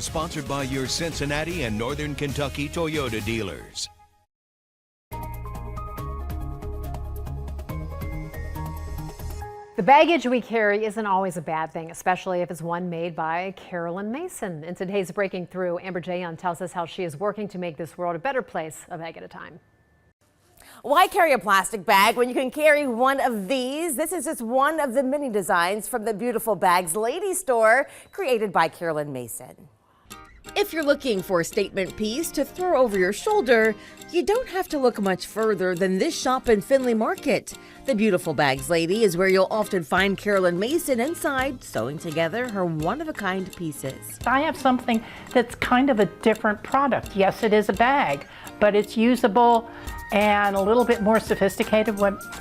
Sponsored by your Cincinnati and Northern Kentucky Toyota dealers. The baggage we carry isn't always a bad thing, especially if it's one made by Carolyn Mason. In today's Breaking Through, Amber Jayon tells us how she is working to make this world a better place, a bag at a time. Why carry a plastic bag when you can carry one of these? This is just one of the many designs from the Beautiful Bags Lady store created by Carolyn Mason. If you're looking for a statement piece to throw over your shoulder, you don't have to look much further than this shop in Findlay Market. The Beautiful Bags Lady is where you'll often find Carolyn Mason inside, sewing together her one-of-a-kind pieces. I have something that's kind of a different product. Yes, it is a bag, but it's usable and a little bit more sophisticated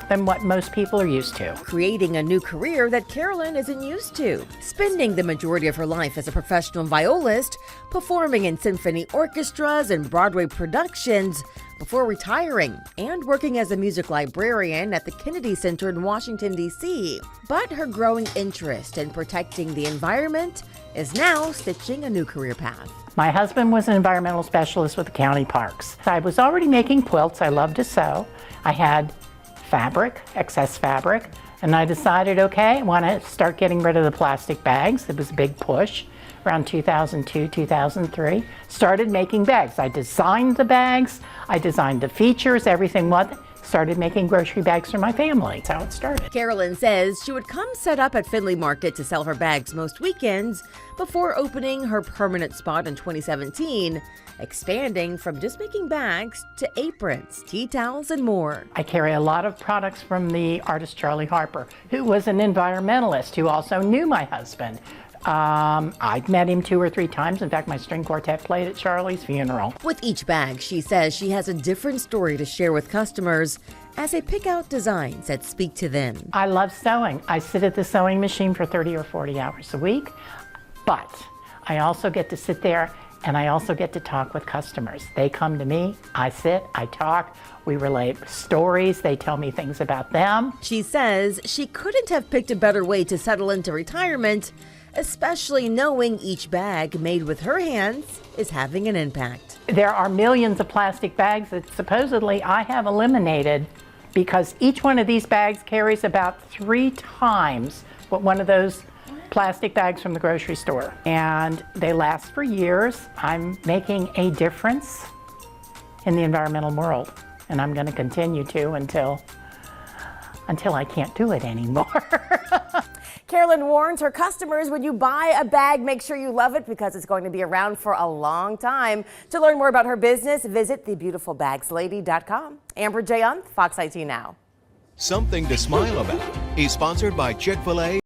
than what most people are used to. Creating a new career that Carolyn isn't used to. Spending the majority of her life as a professional violist, performing in symphony orchestras and Broadway productions, before retiring and working as a music librarian at the Kennedy Center in Washington, D.C. But her growing interest in protecting the environment is now stitching a new career path. My husband was an environmental specialist with the county parks. I was already making quilts. I love to sew. I had fabric, excess fabric, and I decided, okay, I want to start getting rid of the plastic bags. It was a big push. Around 2002, 2003, started making bags. I designed the bags, I designed the features, everything started making grocery bags for my family. That's how it started. Carolyn says she would come set up at Findlay Market to sell her bags most weekends before opening her permanent spot in 2017, expanding from just making bags to aprons, tea towels, and more. I carry a lot of products from the artist Charlie Harper, who was an environmentalist who also knew my husband. I'd met him 2 or 3 times. In fact, my string quartet played at Charlie's funeral. With each bag, she says she has a different story to share with customers as they pick out designs that speak to them. I love sewing. I sit at the sewing machine for 30 or 40 hours a week, but I also get to sit there and I also get to talk with customers. They come to me, I sit, I talk, we relate stories, they tell me things about them. She says she couldn't have picked a better way to settle into retirement, especially knowing each bag made with her hands is having an impact. There are millions of plastic bags that supposedly I have eliminated because each one of these bags carries about 3 times what one of those plastic bags from the grocery store. And they last for years. I'm making a difference in the environmental world, and I'm going to continue to until I can't do it anymore. Carolyn warns her customers, when you buy a bag, make sure you love it because it's going to be around for a long time. To learn more about her business, visit thebeautifulbagslady.com. Amber Jayon, Fox IT Now. Something to smile about is sponsored by Chick-fil-A.